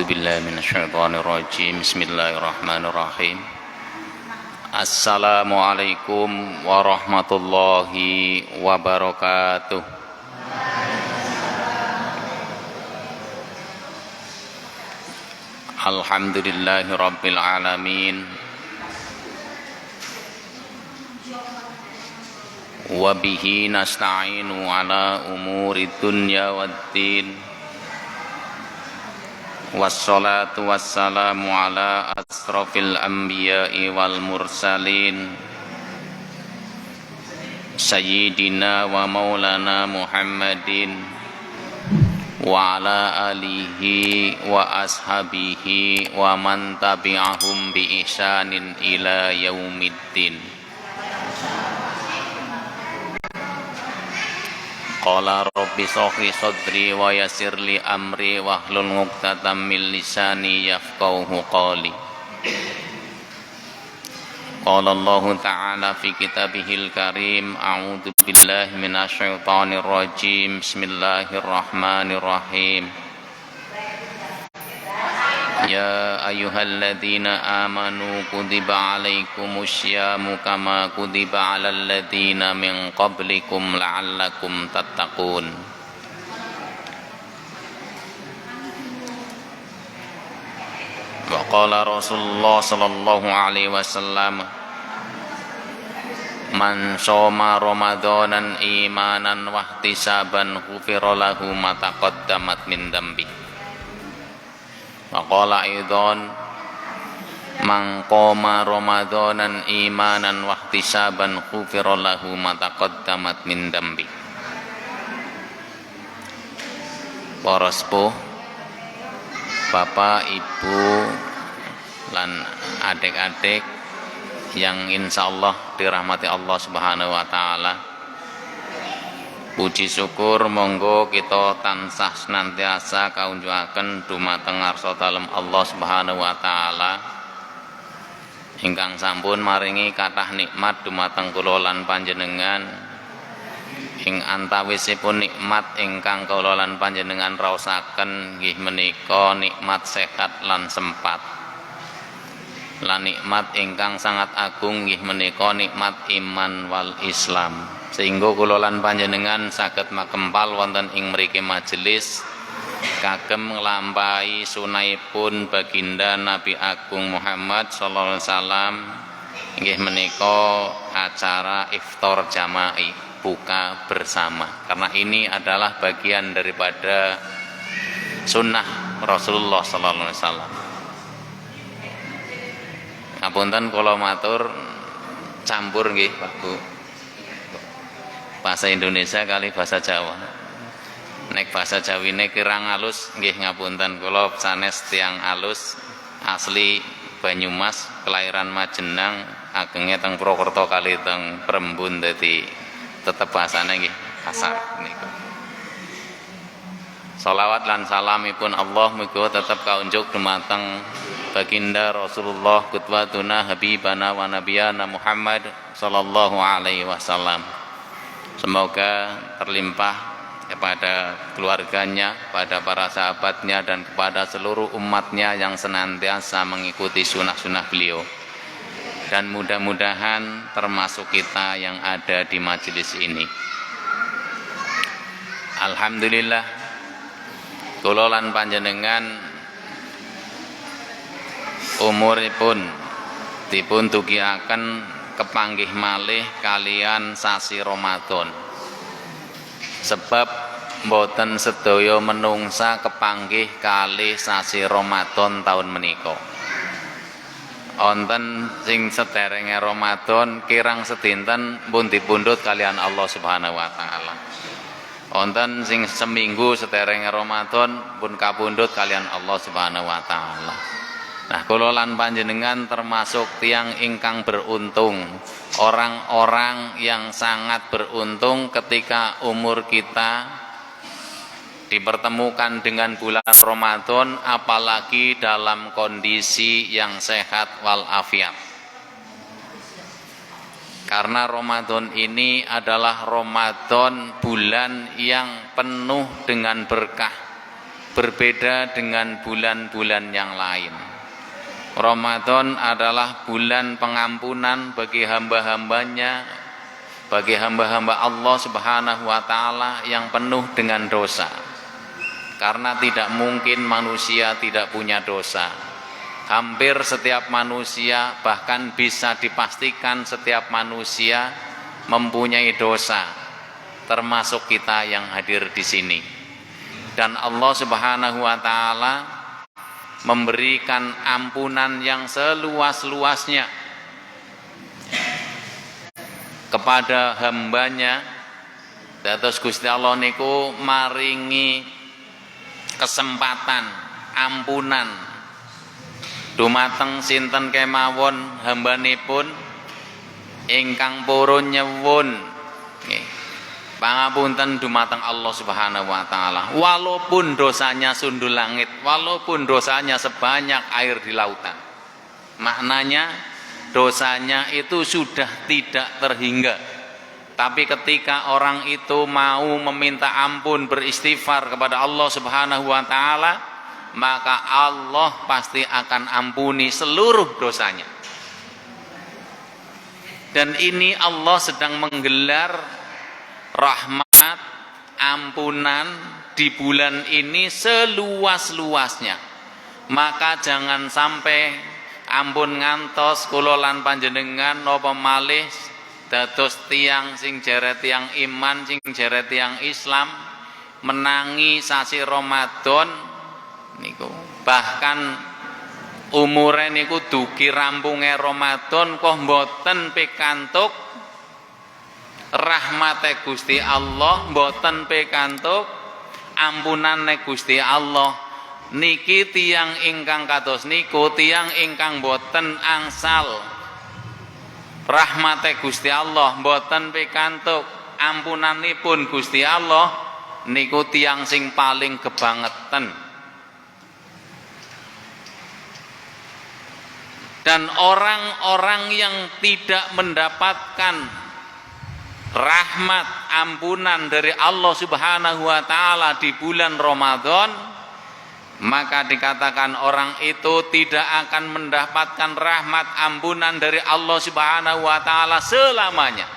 billahi minasyaitonir rajim. Bismillahirrahmanirrahim. Assalamualaikum warahmatullahi wabarakatuh. Alhamdulillahi rabbil alamin. Wa bihi nasta'inu ala umuri dunya waddin. Wassalatu wassalamu ala asrafil anbiya'i wal mursalin Sayyidina wa maulana Muhammadin wa ala alihi wa ashabihi wa man tabi'ahum bi ihsanin ila yaumiddin. Qala rabbi shrah sadri wa yassir li amri wahlul 'uqdatam min lisani yafqahu qawli. Qala Allah ta'ala fi kitabihil karim, a'udzu billahi minasyaitonir rajim. Bismillahirrahmanirrahim. Ya ayyuhalladzina amanu kutiba alaikumus syamu kama kutiba alal ladzina min qablikum la'allakum tattaqun. Wa qala Rasulullah sallallahu alaihi wasallam, man shoma ramadanan imanan wa ihtisaban ghufira lahu ma taqaddamat min dambi. Wa qala aidan, man qama ramadanan imanan wa ihtisaban ghufira lahu ma taqaddamat min dambi. Para sepuh, bapak, ibu, lan adik-adik yang insyaallah dirahmati Allah Subhanahu wa taala. Puji syukur monggo kita tansah senantiasa kaunjukaken dumateng ngarsa dalem Allah Subhanahu wa taala ingkang sampun maringi kathah nikmat dumateng kula lan panjenengan. Ing antawisipun nikmat ingkang kula lan panjenengan raosaken nggih menika nikmat sehat lan sempat. Lan nikmat ingkang sangat agung nggih menika nikmat iman wal Islam. Sehingga kula lan panjenengan saged makempal wonten ing mriki majelis kagem nglampahi sunahipun baginda Nabi Agung Muhammad sallallahu alaihi wasallam inggih menika acara iftar jama'i, buka bersama. Karena ini adalah bagian daripada sunnah Rasulullah sallallahu alaihi wasallam. Ngapunten kula matur campur nggih Pak Bu. Bahasa Indonesia kali bahasa Jawa. Nek bahasa Jawine kirang alus nggih ngapunten, kula sanes tiyang alus asli Banyumas, kelahiran Majenang, agenge teng Purwokerto kali teng Prembun, dadi tetep bahasane nggih kasar niku. Shalawat lan salamipun Allah muga tetep kaunjuk dumateng baginda Rasulullah qudwatuna habibana wa nabiyana Muhammad sallallahu alaihi wasallam. Semoga terlimpah kepada keluarganya, pada para sahabatnya, dan kepada seluruh umatnya yang senantiasa mengikuti sunnah-sunnah beliau. Dan mudah-mudahan termasuk kita yang ada di majelis ini. Alhamdulillah, kula lan panjenengan umuripun dipun tugihaken kepanggih malih kalian sasi Ramadan. Sebab mboten sedaya menungsa kepanggih kalih sasi Ramadan taun menika. Wonten sing sederenge Ramadan kirang sedinten pun dipundhut kalian Allah Subhanahu wa taala. Wonten sing seminggu sederenge Ramadan pun kapundhut kalian Allah Subhanahu wa taala. Nah, kula lan panjenengan termasuk tiang ingkang beruntung, orang-orang yang sangat beruntung ketika umur kita dipertemukan dengan bulan Ramadan, apalagi dalam kondisi yang sehat walafiat. Karena Ramadan ini adalah Ramadan bulan yang penuh dengan berkah, berbeda dengan bulan-bulan yang lain. Ramadan adalah bulan pengampunan bagi hamba-hambanya, bagi hamba-hamba Allah Subhanahu wa Ta'ala yang penuh dengan dosa. Karena tidak mungkin manusia tidak punya dosa. Hampir setiap manusia, bahkan bisa dipastikan setiap manusia mempunyai dosa, termasuk kita yang hadir di sini. Dan Allah Subhanahu wa Ta'ala memberikan ampunan yang seluas-luasnya kepada hambanya. Dados Gusti Allah niku maringi kesempatan ampunan dumateng sinten kemawon hambanipun ingkang purun nyewun pangapunten dumateng Allah Subhanahu wa Ta'ala, walaupun dosanya sundul langit, walaupun dosanya sebanyak air di lautan. Maknanya dosanya itu sudah tidak terhingga. Tapi ketika orang itu mau meminta ampun, beristighfar kepada Allah Subhanahu wa Ta'ala, maka Allah pasti akan ampuni seluruh dosanya. Dan ini Allah sedang menggelar rahmat, ampunan di bulan ini seluas-luasnya. Maka jangan sampai ampun ngantos kula lan panjenengan napa malih dados tiyang sing jere tiyang iman, sing jere tiyang Islam menangi sasi Ramadan niku. Bahkan umure niku dugi rampunge Ramadan kok mboten pikantuk rahmate Gusti Allah, mboten pikantuk ampunane Gusti Allah. Niki tiyang ingkang kados niku tiyang ingkang mboten angsal rahmate Gusti Allah, mboten pikantuk ampunanipun Gusti Allah, niku tiyang sing paling kebangetan. Dan orang-orang yang tidak mendapatkan rahmat ampunan dari Allah Subhanahu wa Ta'ala di bulan Ramadan, maka dikatakan orang itu tidak akan mendapatkan rahmat ampunan dari Allah Subhanahu wa Ta'ala selamanya.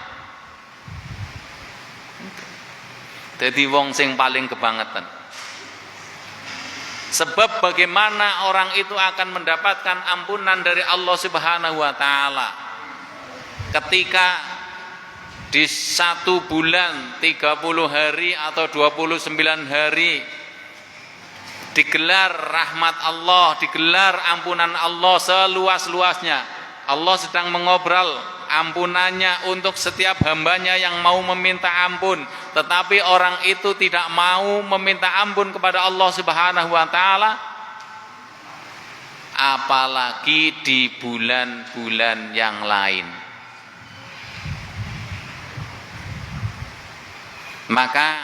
Jadi wong sing paling kebangetan. Sebab bagaimana orang itu akan mendapatkan ampunan dari Allah Subhanahu wa Ta'ala ketika di 1 bulan 30 hari atau 29 hari digelar rahmat Allah, digelar ampunan Allah seluas-luasnya. Allah sedang mengobrol ampunannya untuk setiap hambanya yang mau meminta ampun, tetapi orang itu tidak mau meminta ampun kepada Allah Subhanahu wa Ta'ala, apalagi di bulan-bulan yang lain. Maka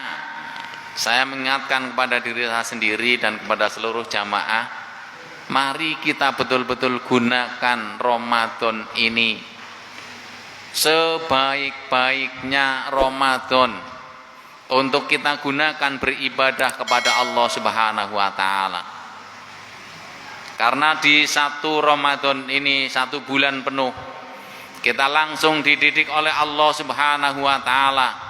saya mengingatkan kepada diri saya sendiri dan kepada seluruh jamaah, mari kita betul-betul gunakan Ramadan ini sebaik-baiknya Ramadan untuk kita gunakan beribadah kepada Allah Subhanahu wa Ta'ala. Karena di 1 Ramadan ini, 1 bulan penuh, kita langsung dididik oleh Allah Subhanahu wa Ta'ala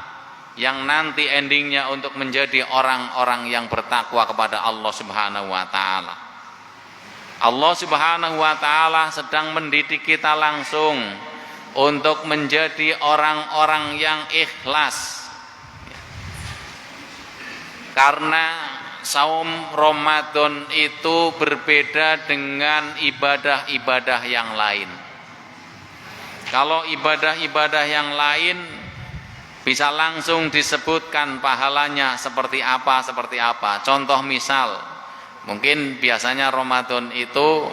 yang nanti endingnya untuk menjadi orang-orang yang bertakwa kepada Allah Subhanahu wa Ta'ala. Allah Subhanahu wa Ta'ala sedang mendidik kita langsung untuk menjadi orang-orang yang ikhlas. Karena saum Ramadan itu berbeda dengan ibadah-ibadah yang lain. Kalau ibadah-ibadah yang lain bisa langsung disebutkan pahalanya seperti apa. Contoh misal, mungkin biasanya Ramadan itu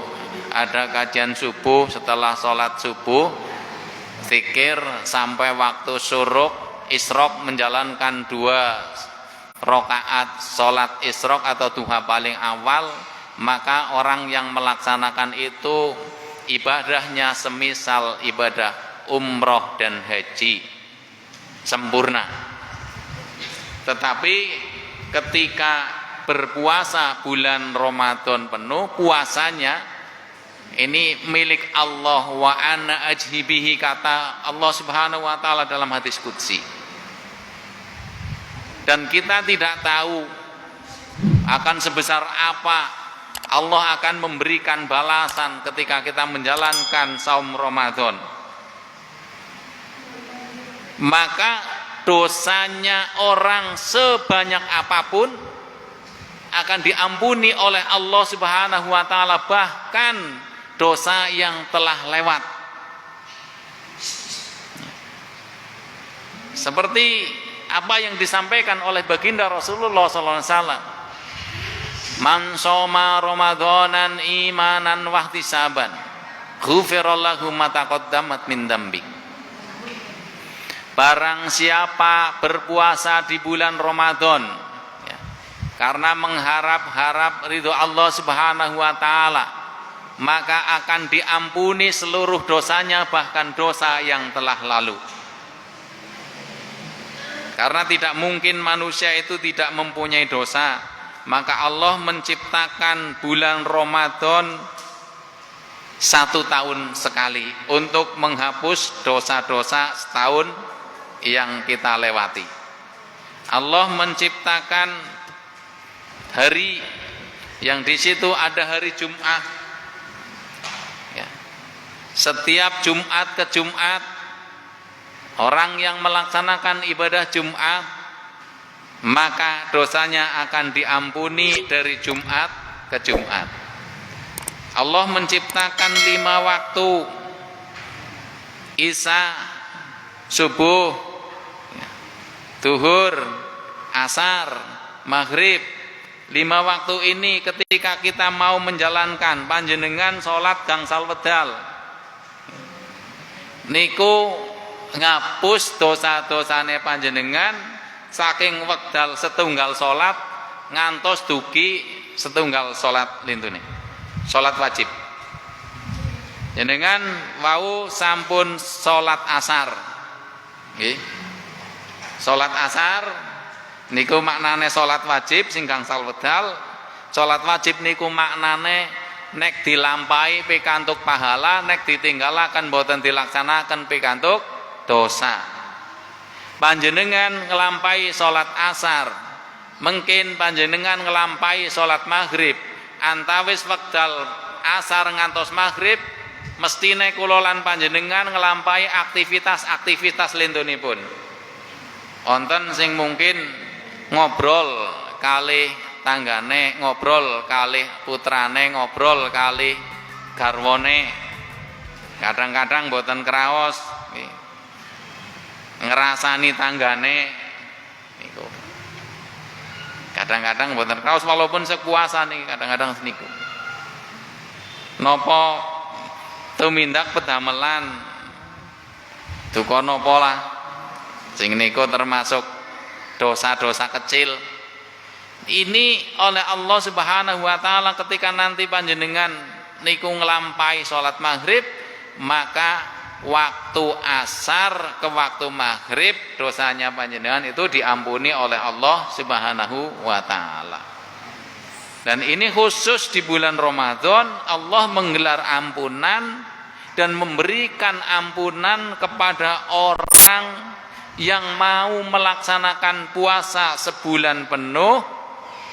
ada kajian subuh, setelah sholat subuh, zikir sampai waktu syuruk, isyraq menjalankan 2 rakaat sholat isyraq atau duha paling awal, maka orang yang melaksanakan itu ibadahnya semisal ibadah umroh dan haji. Sempurna. Tetapi ketika berpuasa bulan Ramadan penuh, puasanya ini milik Allah, wa ana ajhibihi, kata Allah Subhanahu wa taala dalam hadis qudsi. Dan kita tidak tahu akan sebesar apa Allah akan memberikan balasan ketika kita menjalankan saum Ramadan. Maka dosanya orang sebanyak apapun akan diampuni oleh Allah Subhanahu wa taala, bahkan dosa yang telah lewat. Seperti apa yang disampaikan oleh baginda Rasulullah sallallahu alaihi wasallam, man shoma ramadanan imanan wahtisaban ghufirallahu ma taqaddamat min dzambi. Barang siapa berpuasa di bulan Ramadan ya, karena mengharap-harap ridho Allah Subhanahu wa taala, maka akan diampuni seluruh dosanya, bahkan dosa yang telah lalu. Karena tidak mungkin manusia itu tidak mempunyai dosa, maka Allah menciptakan bulan Ramadan 1 tahun sekali untuk menghapus dosa-dosa setahun yang kita lewati. Allah menciptakan hari yang di situ ada hari Jumat. Ya. Setiap Jumat ke Jumat, orang yang melaksanakan ibadah Jumat, maka dosanya akan diampuni dari Jumat ke Jumat. Allah menciptakan 5 waktu: Isya, subuh, zuhur, asar, maghrib. 5 waktu ini ketika kita mau menjalankan, panjenengan sholat gangsal wedal niku ngapus dosa-dosane panjenengan saking wekdal setunggal sholat ngantos dugi setunggal sholat lintune, sholat wajib. Jenengan wau sampun sholat asar, nggih, sholat asar niku maknane sholat wajib sing gangsal wedal. Sholat wajib niku maknane nek dilampahi pikantuk pahala, nek ditinggalaken boten dilaksanaken pikantuk dosa. Panjenengan ngelampahi sholat asar, mungkin panjenengan ngelampahi sholat maghrib, antawis wekdal asar ngantos maghrib, mestine kula lan panjenengan ngelampahi aktivitas-aktivitas lintunipun. Wonten sing mungkin ngobrol kalih tanggane, ngobrol kalih putrane, ngobrol kalih garwane, kadang-kadang boten kraos ngerasani tanggane niku, kadang-kadang boten kraos walaupun sekuasa nih, kadang-kadang niku nopo tumindak pedamelan duka nopo lah, sing niku termasuk dosa-dosa kecil. Ini oleh Allah Subhanahu wa taala ketika nanti panjenengan niku nglampahi salat maghrib, maka waktu asar ke waktu maghrib dosanya panjenengan itu diampuni oleh Allah Subhanahu wa taala. Dan ini khusus di bulan Ramadan Allah menggelar ampunan dan memberikan ampunan kepada orang yang mau melaksanakan puasa sebulan penuh,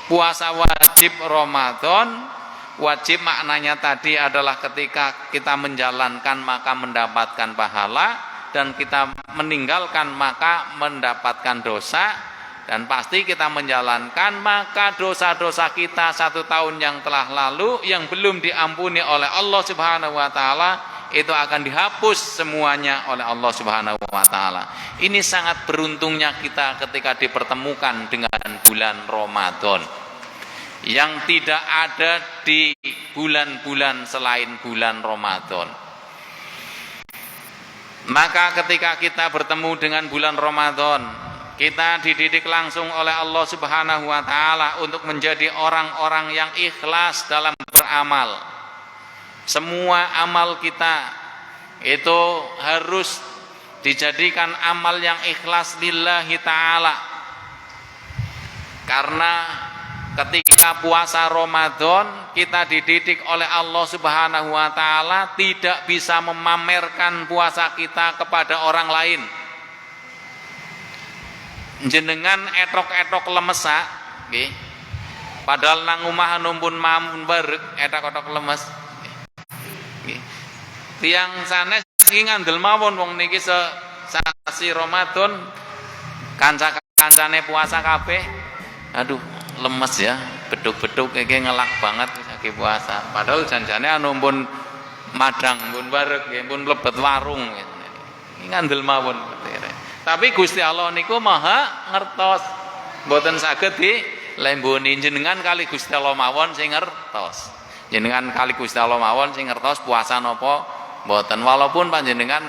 puasa wajib Ramadan. Wajib maknanya tadi adalah ketika kita menjalankan maka mendapatkan pahala, dan kita meninggalkan maka mendapatkan dosa. Dan pasti kita menjalankan maka dosa-dosa kita 1 tahun yang telah lalu yang belum diampuni oleh Allah Subhanahu wa taala itu akan dihapus semuanya oleh Allah Subhanahu wa taala. Ini sangat beruntungnya kita ketika dipertemukan dengan bulan Ramadan yang tidak ada di bulan-bulan selain bulan Ramadan. Maka ketika kita bertemu dengan bulan Ramadan, kita dididik langsung oleh Allah Subhanahu wa taala untuk menjadi orang-orang yang ikhlas dalam beramal. Semua amal kita itu harus dijadikan amal yang ikhlas lillahi ta'ala, karena ketika puasa Ramadan kita dididik oleh Allah Subhanahu wa taala tidak bisa memamerkan puasa kita kepada orang lain. Jenengan etok-etok lemesa nggih. Padahal nang omah numpun mamun barek etok-etok lemes. Nggih. Tiang sanes iki ngandel mawon wong niki sasi Ramadan kanca-kancane puasa kabeh. Aduh, lemes ya, beduk-beduk iki ngelak banget lagi puasa. Padahal janjane numpun madang, pun barek nggih, pun mlebet warung. Iki ngandel mawon. Tapi Gusti Allah niku maha ngertos, mboten saged dilemboni. Jenengan kali Gusti Allah mawon sing ngertos. Jenengan kali Gusti Allah mawon sing ngertos puasa napa mboten, walaupun panjenengan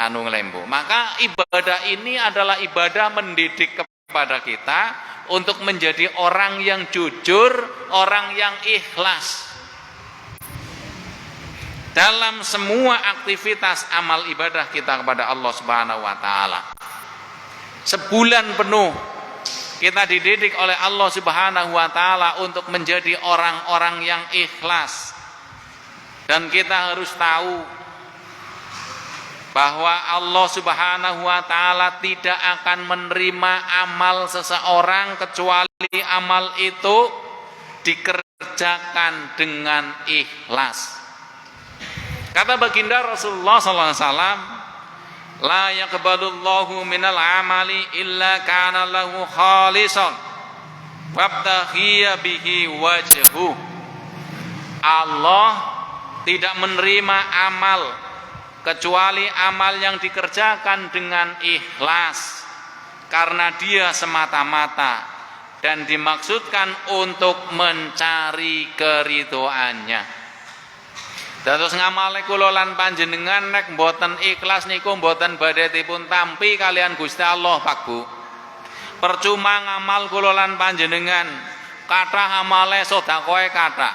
anu nglembo. Maka ibadah ini adalah ibadah mendidik kepada kita untuk menjadi orang yang jujur, orang yang ikhlas dalam semua aktivitas amal ibadah kita kepada Allah Subhanahu wa taala. Sebulan penuh kita dididik oleh Allah Subhanahu wa taala untuk menjadi orang-orang yang ikhlas. Dan kita harus tahu bahwa Allah Subhanahu wa taala tidak akan menerima amal seseorang kecuali amal itu dikerjakan dengan ikhlas. Kata baginda Rasulullah sallallahu alaihi wasallam, la yaqbalullahu minal amali illa kana lahu khalisan wabtaghiya bihi wajhu. Allah tidak menerima amal kecuali amal yang dikerjakan dengan ikhlas karena dia semata-mata dan dimaksudkan untuk mencari keridhoannya. Dados ngamale kula lan panjenengan nek mboten ikhlas niku mboten badhe dipun tampi kalian Gusti Allah, Pak Bu. Percuma ngamal kula lan panjenengan, kathah amale sedekahe kathah.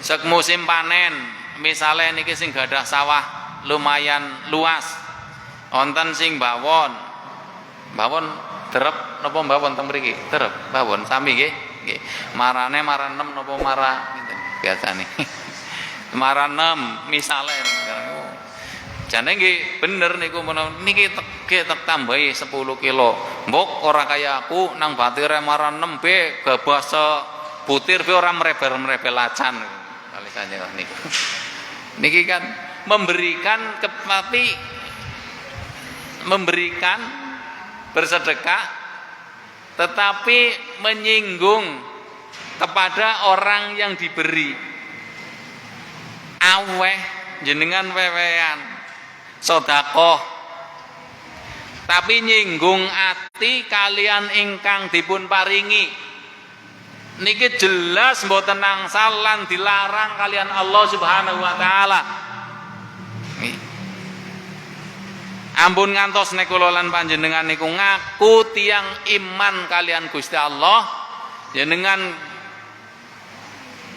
Sek musim panen, misale niki sing gadah sawah lumayan luas. Wonten sing bawon. Bawon derep napa bawon teng mriki? Derep, bawon sami nggih. Nggih. Marane maranem napa marah ngeten biasane. Marah 6 misalnya jane nggih bener niku menawa niki tek tambahi 10 kilo mbok ora kaya aku nang batire marah 6 be gabah sebutir be ora merebel-merebel acan kali kanjeng niku. Niki kan memberikan bersedekah tetapi menyinggung kepada orang yang diberi. Aweh jenengan wewean sedekah tapi nyinggung ati kalian ingkang dipun paringi niki jelas mboten angsal lan dilarang kalian Allah Subhanahu wa taala. Ampun ngantos nek kula lan panjenengan niku ngaku tiang iman kalian Gusti Allah, jenengan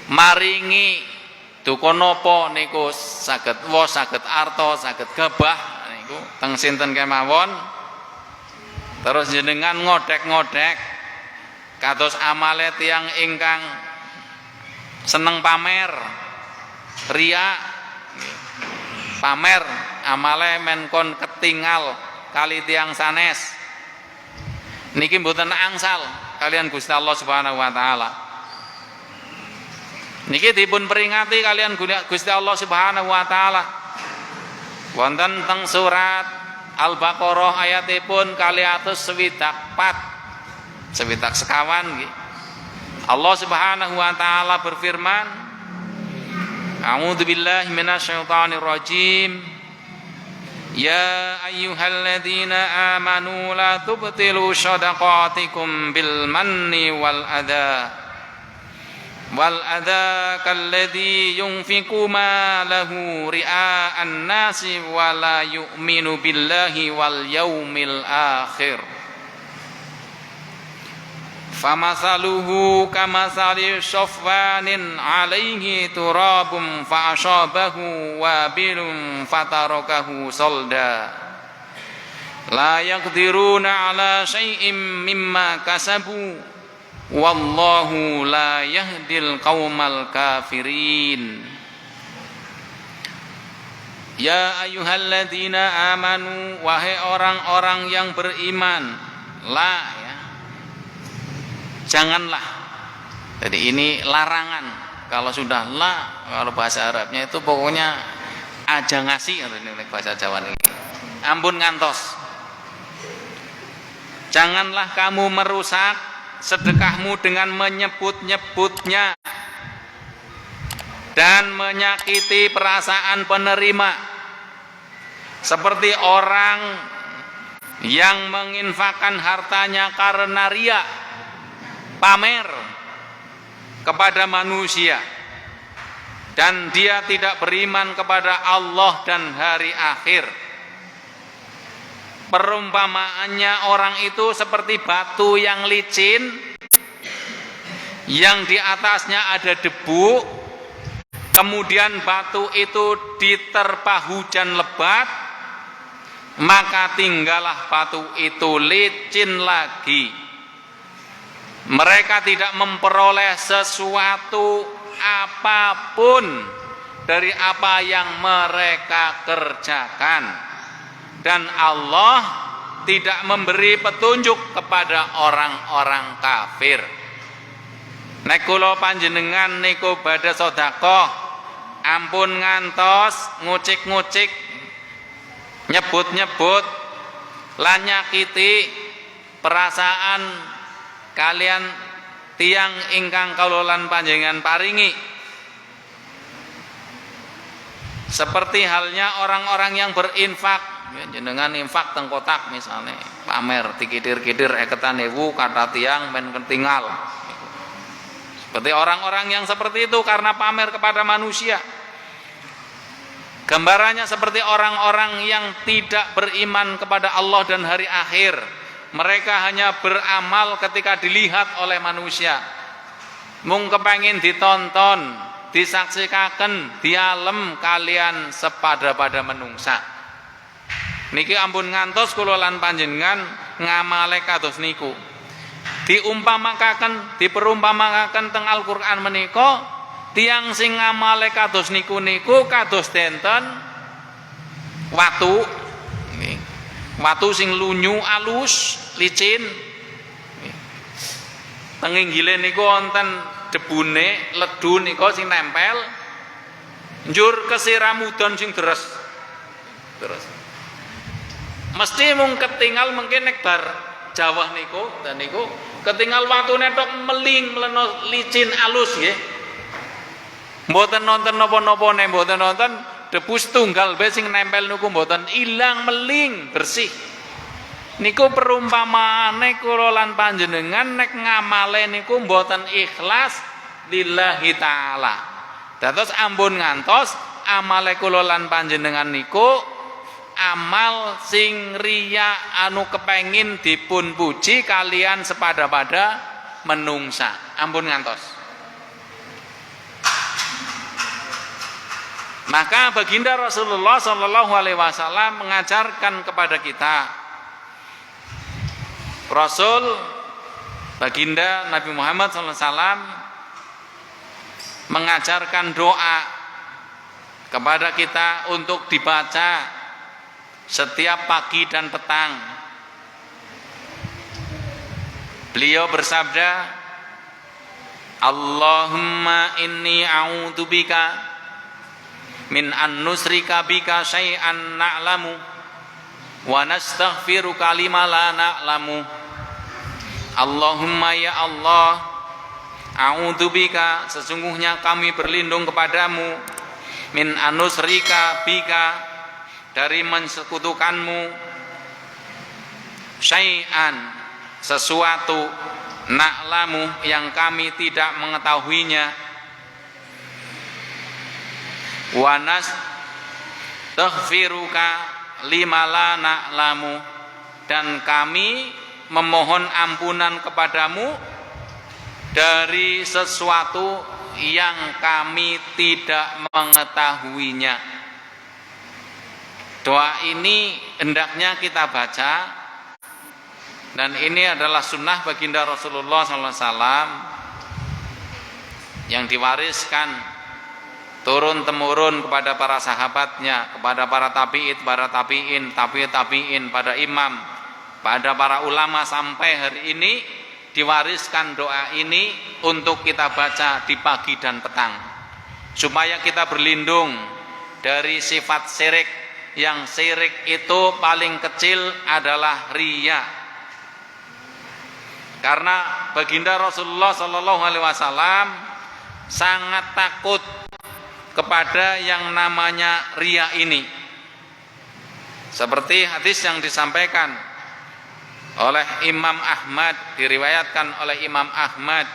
maringi duka napa niku saged wos, saged arta, saged gabah niku teng sinten kemawon. Terus jenengan ngodek-ngodek kados amale tiyang ingkang seneng pamer, riya. Pamer amale menkon ketingal kali tiyang sanes. Niki mboten angsal kalian Gusti Allah Subhanahu wa taala. Niki dipun peringati kalian Gusti Allah Subhanahu wa taala. Wonten teng surat Al-Baqarah ayatipun 264 sewidak sekawan nggih. Allah Subhanahu wa taala berfirman, A'udzu billahi minasyaitonir rajim. Ya ayyuhalladzina amanu la tubtilu shadaqatikum bil manni wal adha kalladzi yunfiqu ma lahu ria'an nasi wa la yu'minu billahi wal yaumil akhir. Famasaluhu kamasali sofwanin alaihi turabum fa'ashabahu wabilun fatarakahu solda. La yaqdiruna ala syai'im mimma kasabu wallahu la yahdil qaumal kafirin. Ya ayyuhalladzina amanu, wahai orang-orang yang beriman, la ya, janganlah. Jadi ini larangan. Kalau sudah la, kalau bahasa Arabnya itu pokoknya aja ngasih, ini bahasa Jawa ini. Ampun ngantos. Janganlah kamu merusak sedekahmu dengan menyebut-nyebutnya dan menyakiti perasaan penerima, seperti orang yang menginfakkan hartanya karena riya, pamer kepada manusia, dan dia tidak beriman kepada Allah dan hari akhir. Perumpamaannya orang itu seperti batu yang licin, yang di atasnya ada debu, kemudian batu itu diterpa hujan lebat, maka tinggallah batu itu licin lagi. Mereka tidak memperoleh sesuatu apapun dari apa yang mereka kerjakan. Dan Allah tidak memberi petunjuk kepada orang-orang kafir. Nek kula panjenengan niku badhe sedekah, ampun ngantos ngucik-ngucik, nyebut-nyebut lan nyakiti perasaan kalian tiang ingkang kula lan panjenengan paringi. Seperti halnya orang-orang yang berinfak, ya, jenengan infak teng kotak misalnya, pamer dikidir-kidir eketan ewu kata tiang men ketinggal. Seperti orang-orang yang seperti itu karena pamer kepada manusia. Gambarannya seperti orang-orang yang tidak beriman kepada Allah dan hari akhir. Mereka hanya beramal ketika dilihat oleh manusia. Mung kepengin ditonton, disaksikaken, dialem kalian sepada-pada menungsa. Niki ampun ngantos kula lan panjenengan ngamale kados niku. Diperumpamakaken teng Al-Qur'an menika, tiang sing ngamale kados niku kados denten watu. Watu sing lunyu alus, licin. Teng inggile niku wonten debune, ledu nika sing nempel. Njur kesiram udan sing deres. Mesti mung ketinggal mungkin nek bar Jawa niku dan niku ketinggal watune tok meling mleno licin alus nggih. Mboten nonton napa-napa nek mboten nonton debu setunggal bae sing nempel niku mboten ilang meling bersih. Niku perumpamaane kula lan panjenengan nek ngamale niku mboten ikhlas lillahi taala. Dados ampun ngantos amale kula lan panjenengan niku amal sing riya anu kepengin dipun puji kalian sepada-pada menungsa. Ampun ngantos. Maka baginda Rasulullah Shallallahu Alaihi Wasallam mengajarkan kepada kita, Rasul baginda Nabi Muhammad Sallallahu Alaihi Wasallam mengajarkan doa kepada kita untuk dibaca setiap pagi dan petang. Beliau bersabda, Allahumma inni a'udzubika min an nusrika bika syai'an na'lamu wa nastaghfiruka lima la na'lamu. Allahumma ya Allah, a'udzubika, sesungguhnya kami berlindung kepadamu, min an nusrika bika, dari mensekutukanmu, syai'an, sesuatu, na'lamu, yang kami tidak mengetahuinya, wa nastaghfiruka lima la na'lamu, dan kami memohon ampunan kepadamu dari sesuatu yang kami tidak mengetahuinya. Doa ini hendaknya kita baca Dan ini adalah sunnah baginda Rasulullah SAW yang diwariskan turun-temurun kepada para sahabatnya, kepada para tabi'in, para tabi'in, tabi'in, pada imam, pada para ulama sampai hari ini diwariskan doa ini untuk kita baca di pagi dan petang supaya kita berlindung dari sifat syirik, yang syirik itu paling kecil adalah riya. Karena baginda Rasulullah SAW sangat takut kepada yang namanya riya ini. Seperti hadis yang disampaikan oleh Imam Ahmad, diriwayatkan oleh Imam Ahmad,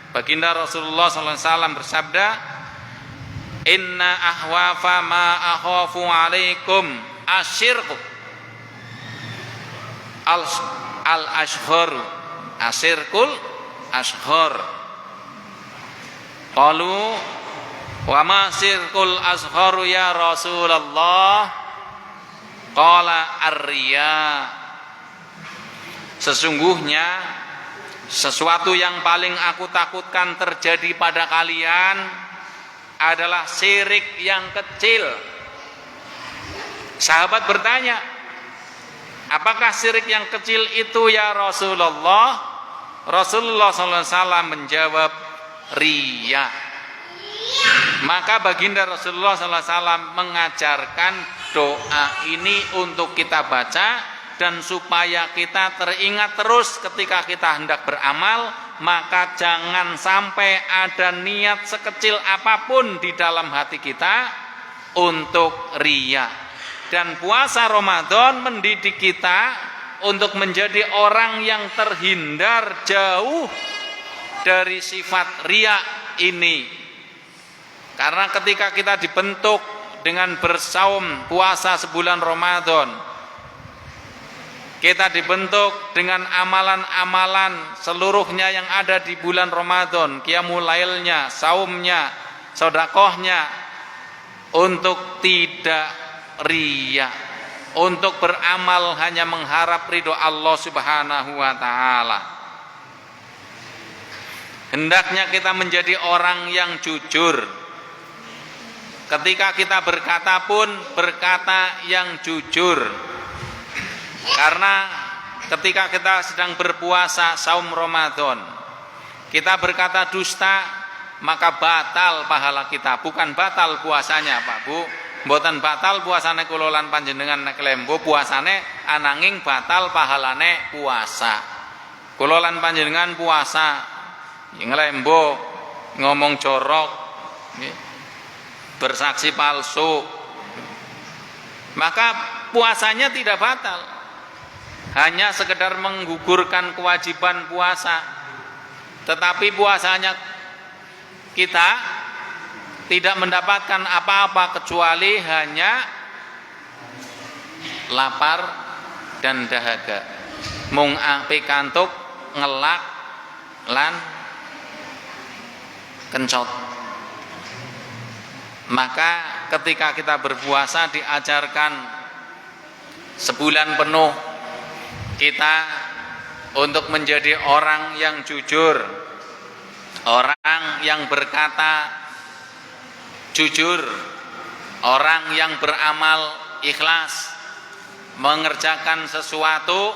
baginda Rasulullah SAW bersabda, inna ahwafa ma akhafu alaikum asyirku al-ashhar asirkul ashhar. Qalu wa ma sirkul ashharu ya Rasulullah? Qala ar-riya. Sesungguhnya sesuatu yang paling aku takutkan terjadi pada kalian adalah syirik yang kecil. Sahabat bertanya, apakah syirik yang kecil itu ya Rasulullah? Rasulullah SAW menjawab, riya. Maka baginda Rasulullah SAW mengajarkan doa ini untuk kita baca, dan supaya kita teringat terus ketika kita hendak beramal, maka jangan sampai ada niat sekecil apapun di dalam hati kita untuk riya. Dan puasa Ramadan mendidik kita untuk menjadi orang yang terhindar jauh dari sifat riya ini. Karena ketika kita dibentuk dengan bersaum puasa sebulan Ramadan, kita dibentuk dengan amalan-amalan seluruhnya yang ada di bulan Ramadan, qiyamul lailnya, saumnya, sedekahnya, untuk tidak riya, untuk beramal hanya mengharap ridho Allah Subhanahu wa taala. Hendaknya kita menjadi orang yang jujur. Ketika kita berkata pun berkata yang jujur. Karena ketika kita sedang berpuasa saum Ramadan, kita berkata dusta, maka batal pahala kita, bukan batal puasanya, Pak Bu. Mboten batal puasane kula lan panjenengan nek lembo puasane, ananging batal pahalane puasa. Kula lan panjenengan puasa nglembo, ngomong jorok, bersaksi palsu, maka puasanya tidak batal. Hanya sekedar menggugurkan kewajiban puasa, tetapi puasanya kita tidak mendapatkan apa-apa kecuali hanya lapar dan dahaga, mung ape kantuk, ngelak lan kencot. Maka ketika kita berpuasa diajarkan sebulan penuh kita untuk menjadi orang yang jujur, orang yang berkata jujur, orang yang beramal ikhlas, mengerjakan sesuatu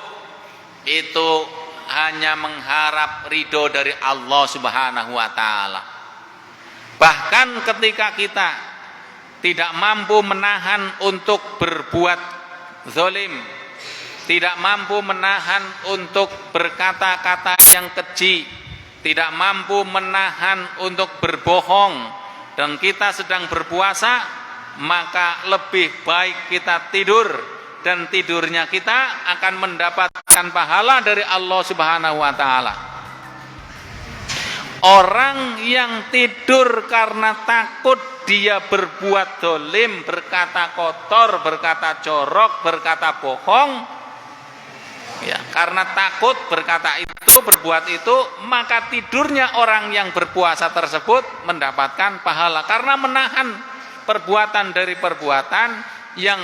itu hanya mengharap ridho dari Allah Subhanahu wa taala. Bahkan ketika kita tidak mampu menahan untuk berbuat zalim, tidak mampu menahan untuk berkata-kata yang keji, tidak mampu menahan untuk berbohong, dan kita sedang berpuasa, maka lebih baik kita tidur, dan tidurnya kita akan mendapatkan pahala dari Allah Subhanahu wa taala. Orang yang tidur karena takut dia berbuat dolim, berkata kotor, berkata jorok, berkata bohong, ya, karena takut berkata itu, berbuat itu, maka tidurnya orang yang berpuasa tersebut mendapatkan pahala karena menahan perbuatan dari perbuatan yang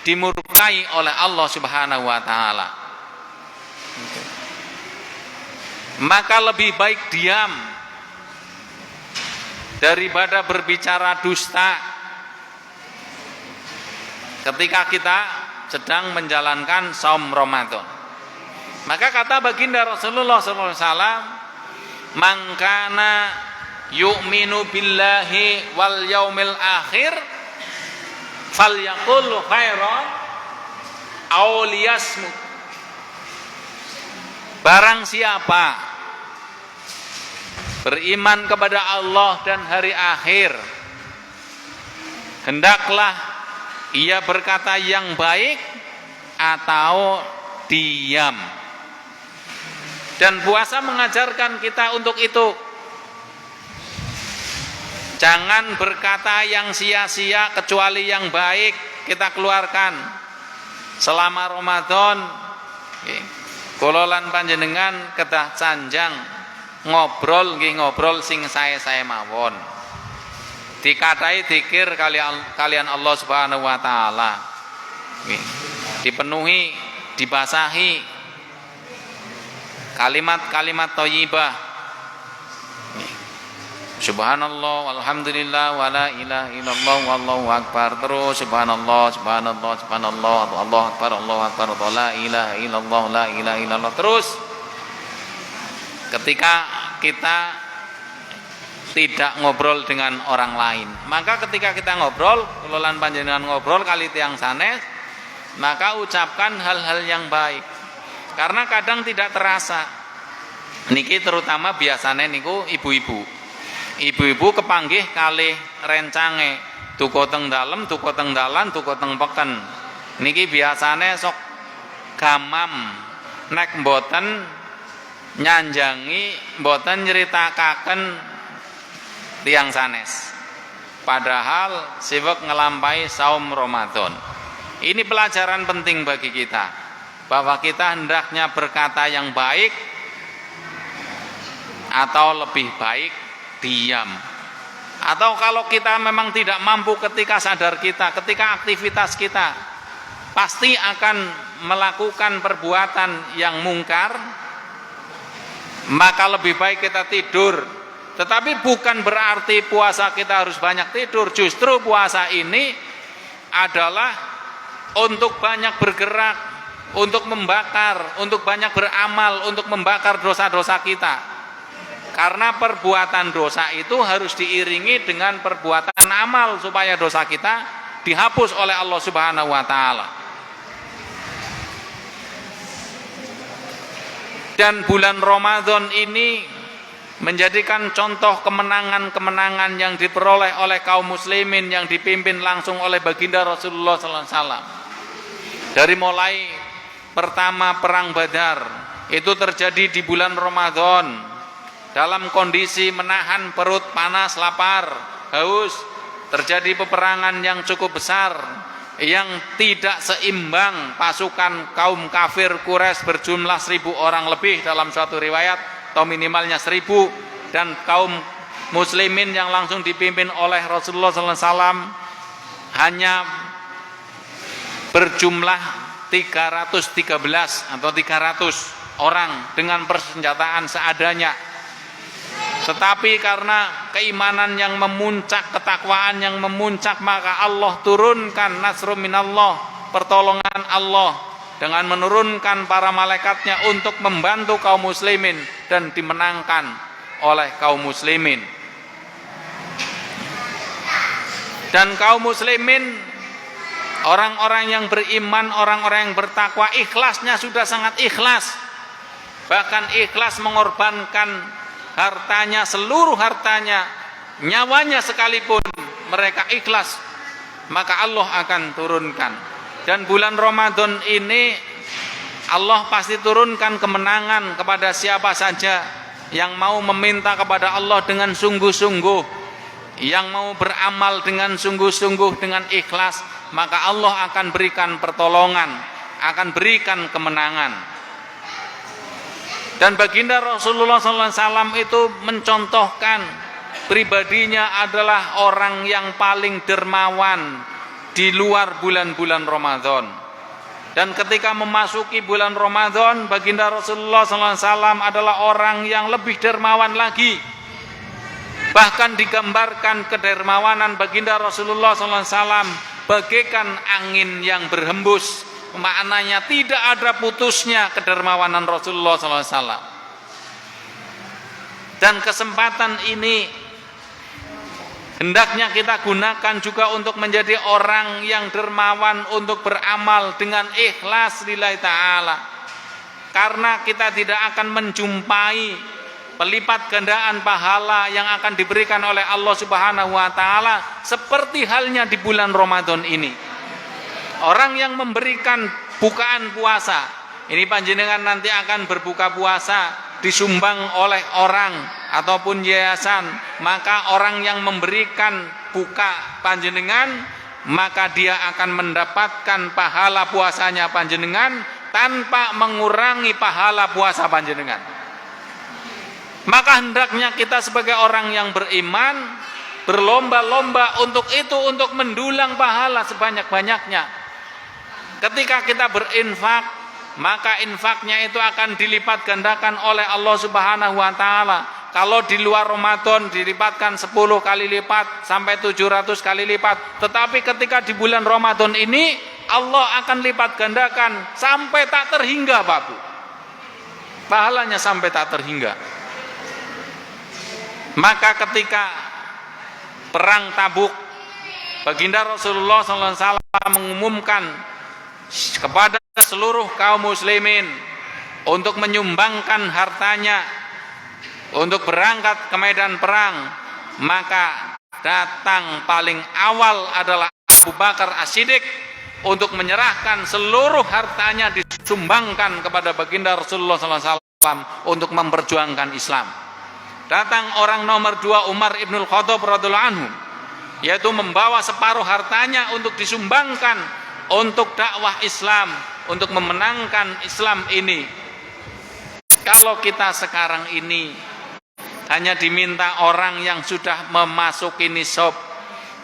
dimurkai oleh Allah Subhanahu wa taala. maka lebih baik diam daripada berbicara dusta ketika kita sedang menjalankan saum Ramadan. Maka kata baginda Rasulullah SAW, man kana yu'minu billahi wal yaumil akhir falyaqul khairan aw liyasmut. Barang siapa beriman kepada Allah dan hari akhir, hendaklah ia berkata yang baik atau diam. Dan puasa mengajarkan kita untuk itu. Jangan berkata yang sia-sia kecuali yang baik kita keluarkan selama Ramadan. Kololan panjenengan kedah sanjang ngobrol sing saya mawon. Dikatai dzikir kalian Allah Subhanahu wa taala. Dipenuhi, dibasahi kalimat-kalimat thayyibah. Subhanallah walhamdulillah wala ilaha illallah wallahu akbar. Terus subhanallah subhanallah subhanallah Allahu akbar la ilaha illallah la ilaha illallah. Terus ketika kita tidak ngobrol dengan orang lain, maka ketika kita ngobrol, kelolaan panjenengan ngobrol kali tiang sanes, maka ucapkan hal-hal yang baik. Karena kadang tidak terasa. Niki terutama biasanya niku ibu-ibu kepanggih kalih rencange tuku teng dalem, tuku teng dalan, tuku teng peken. Niki biasanya sok gamam nek mboten nyanjangi, mboten nyeritakaken tiang sanes. Padahal sibuk ngelampai saum Ramadan. Ini pelajaran penting bagi kita, bahwa kita hendaknya berkata yang baik atau lebih baik diam. Atau kalau kita memang tidak mampu ketika sadar kita, ketika aktivitas kita pasti akan melakukan perbuatan yang mungkar, maka lebih baik kita tidur. Tetapi bukan berarti puasa kita harus banyak tidur. Justru puasa ini adalah untuk banyak bergerak, untuk membakar, untuk banyak beramal, untuk membakar dosa-dosa kita. Karena perbuatan dosa itu harus diiringi dengan perbuatan amal supaya dosa kita dihapus oleh Allah Subhanahu wa taala. Dan bulan Ramadan ini menjadikan contoh kemenangan-kemenangan yang diperoleh oleh kaum muslimin yang dipimpin langsung oleh baginda Rasulullah sallallahu alaihi wasallam. Dari mulai pertama perang Badar itu terjadi di bulan Ramadan, dalam kondisi menahan perut panas, lapar, haus. Terjadi peperangan yang cukup besar yang tidak seimbang. Pasukan kaum kafir Quraisy berjumlah 1.000 orang lebih dalam suatu riwayat, atau minimalnya 1.000, dan kaum muslimin yang langsung dipimpin oleh Rasulullah SAW hanya berjumlah 313 atau 300 orang dengan persenjataan seadanya. Tetapi karena keimanan yang memuncak, ketakwaan yang memuncak, maka Allah turunkan nasrum minallah, pertolongan Allah dengan menurunkan para malaikatnya untuk membantu kaum muslimin dan dimenangkan oleh kaum muslimin. Dan kaum muslimin, orang-orang yang beriman, orang-orang yang bertakwa, ikhlasnya sudah sangat ikhlas. Bahkan ikhlas mengorbankan hartanya, seluruh hartanya, nyawanya sekalipun mereka ikhlas, maka Allah akan turunkan. Dan bulan Ramadan ini Allah pasti turunkan kemenangan kepada siapa saja yang mau meminta kepada Allah dengan sungguh-sungguh, yang mau beramal dengan sungguh-sungguh, dengan ikhlas, maka Allah akan berikan pertolongan, akan berikan kemenangan. Dan baginda Rasulullah SAW itu mencontohkan pribadinya adalah orang yang paling dermawan di luar bulan-bulan Ramadan. Dan ketika memasuki bulan Ramadan, baginda Rasulullah SAW adalah orang yang lebih dermawan lagi. Bahkan digambarkan kedermawanan baginda Rasulullah SAW bagaikan angin yang berhembus. Maknanya tidak ada putusnya kedermawanan Rasulullah SAW. Dan kesempatan ini hendaknya kita gunakan juga untuk menjadi orang yang dermawan, untuk beramal dengan ikhlas lillahi ta'ala. Karena kita tidak akan menjumpai pelipat gandaan pahala yang akan diberikan oleh Allah Subhanahu wa taala seperti halnya di bulan Ramadan ini. Orang yang memberikan bukaan puasa, ini panjenengan nanti akan berbuka puasa disumbang oleh orang ataupun yayasan, maka orang yang memberikan buka panjenengan, maka dia akan mendapatkan pahala puasanya panjenengan tanpa mengurangi pahala puasa panjenengan. Maka hendaknya kita sebagai orang yang beriman berlomba-lomba untuk itu, untuk mendulang pahala sebanyak-banyaknya. Ketika kita berinfak, maka infaknya itu akan dilipat gandakan oleh Allah Subhanahu wa taala. Kalau di luar Ramadan dilipatkan 10 kali lipat sampai 700 kali lipat. Tetapi ketika di bulan Ramadan ini Allah akan lipat gandakan sampai tak terhingga, Pak Bu. Pahalanya sampai tak terhingga. Maka ketika perang Tabuk, baginda Rasulullah SAW mengumumkan kepada seluruh kaum muslimin untuk menyumbangkan hartanya untuk berangkat ke medan perang. Maka datang paling awal adalah Abu Bakar As-Siddiq untuk menyerahkan seluruh hartanya, disumbangkan kepada baginda Rasulullah SAW untuk memperjuangkan Islam. Datang orang nomor 2 Umar Ibnul Khattab radhiyallahu anhu, yaitu membawa separuh hartanya untuk disumbangkan untuk dakwah Islam, untuk memenangkan Islam ini. Kalau kita sekarang ini hanya diminta orang yang sudah memasuki nisab,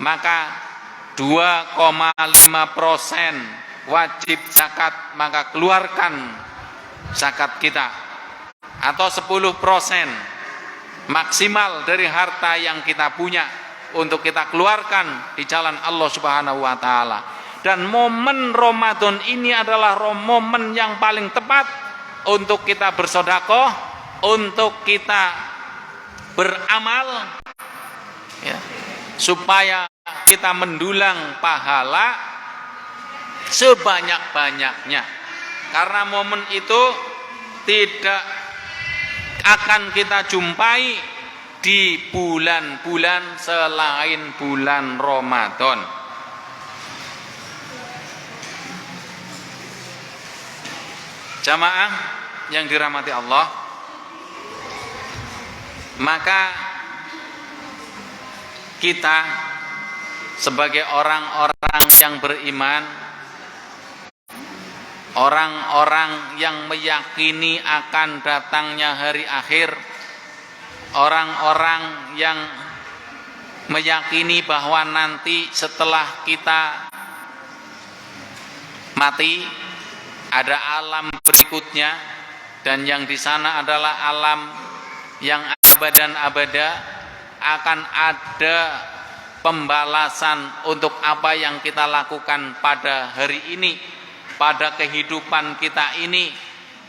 maka 2,5% wajib zakat, maka keluarkan zakat kita. Atau 10% maksimal dari harta yang kita punya untuk kita keluarkan di jalan Allah Subhanahu wa taala. Dan momen Ramadan ini adalah momen yang paling tepat untuk kita bersedekah, untuk kita beramal, ya, supaya kita mendulang pahala sebanyak-banyaknya. Karena momen itu tidak akan kita jumpai di bulan-bulan selain bulan Ramadan. Jamaah yang dirahmati Allah, maka kita sebagai orang-orang yang beriman, orang-orang yang meyakini akan datangnya hari akhir, orang-orang yang meyakini bahwa nanti setelah kita mati ada alam berikutnya, dan yang di sana adalah alam yang abadan abada, akan ada pembalasan untuk apa yang kita lakukan pada hari ini, pada kehidupan kita ini.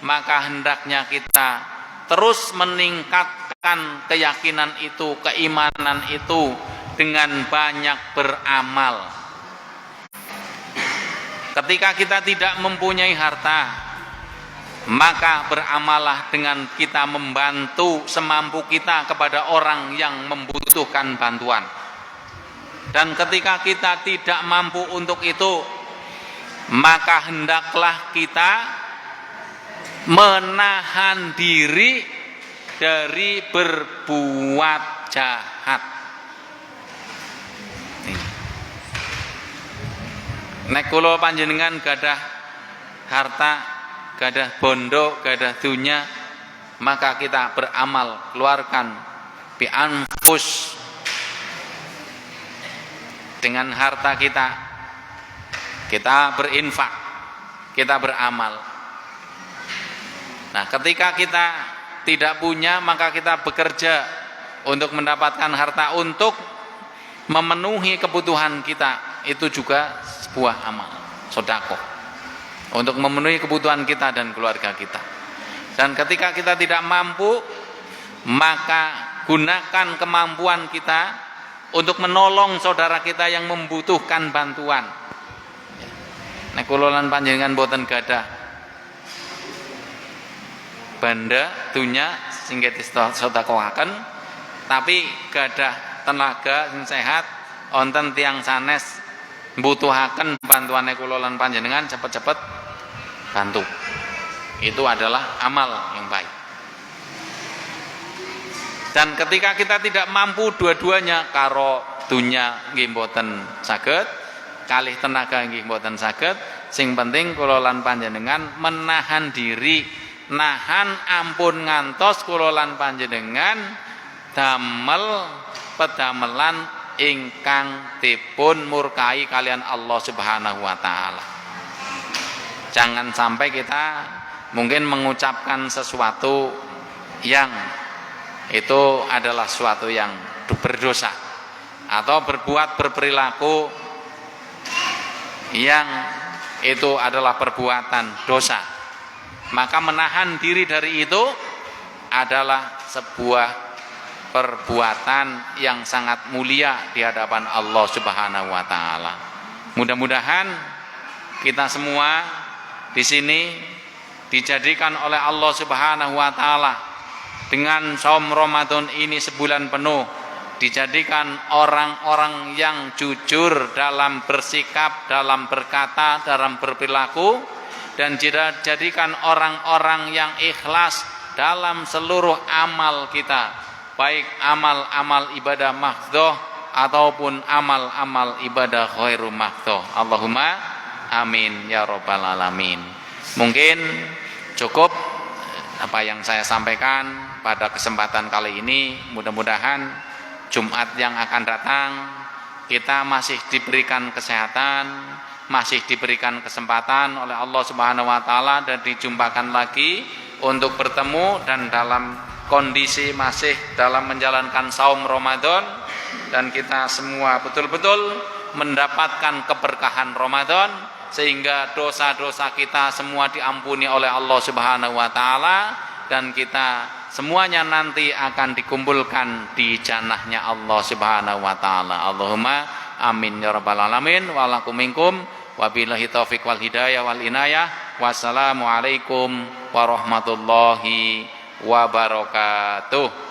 Maka hendaknya kita terus meningkatkan keyakinan itu, keimanan itu dengan banyak beramal. Ketika kita tidak mempunyai harta, maka beramalah dengan kita membantu semampu kita kepada orang yang membutuhkan bantuan. Dan ketika kita tidak mampu untuk itu, maka hendaklah kita menahan diri dari berbuat jahat. Nek kula panjenengan gadah harta, gadah bondo, gadah dunya, maka kita beramal, keluarkan bi anfus, dengan harta kita berinfak. kita beramal. Nah, ketika kita tidak punya, maka kita bekerja untuk mendapatkan harta untuk memenuhi kebutuhan kita. Itu juga sebuah amal, sedekah, untuk memenuhi kebutuhan kita dan keluarga kita. Dan ketika kita tidak mampu, maka gunakan kemampuan kita untuk menolong saudara kita yang membutuhkan bantuan. Nek kula lan panjenengan boten gadah banda dunya sing sedekahaken, tapi gadah tenaga sing sehat, wonten tiyang sanes mbutuhaken bantuane kula lan panjenengan, cepet-cepet bantu. Itu adalah amal yang baik. Dan ketika kita tidak mampu dua-duanya, karo dunya nggih mboten saged, kalih tenaga nggih mboten saged, sing penting kula lan panjenengan menahan diri, nahan ampun ngantos kula lan panjenengan damel pedamelan ingkang dipun murkai kalian Allah Subhanahu wa taala. Jangan sampai kita mungkin mengucapkan sesuatu yang itu adalah sesuatu yang berdosa, atau berperilaku yang itu adalah perbuatan dosa. Maka menahan diri dari itu adalah sebuah perbuatan yang sangat mulia di hadapan Allah Subhanahu wa taala. Mudah-mudahan kita semua di sini dijadikan oleh Allah Subhanahu wa taala dengan saum Ramadan ini sebulan penuh, dijadikan orang-orang yang jujur dalam bersikap, dalam berkata, dalam berperilaku, dan dijadikan orang-orang yang ikhlas dalam seluruh amal kita, baik amal-amal ibadah mahdhoh ataupun amal-amal ibadah khairu mahdhoh. Allahumma amin ya rabbal alamin. Mungkin cukup apa yang saya sampaikan pada kesempatan kali ini. Mudah-mudahan Jumat yang akan datang kita masih diberikan kesehatan, masih diberikan kesempatan oleh Allah Subhanahu wa taala, dan dijumpakan lagi untuk bertemu dan dalam kondisi masih dalam menjalankan saum Ramadan, dan kita semua betul-betul mendapatkan keberkahan Ramadan, sehingga dosa-dosa kita semua diampuni oleh Allah Subhanahu wa taala, dan kita semuanya nanti akan dikumpulkan di jannahnya Allah Subhanahu wa taala. Allahumma amin ya rabbal alamin. Wa lakum minkum wabillahi taufik wal hidayah wal inayah. Wassalamualaikum warahmatullahi wabarakatuh.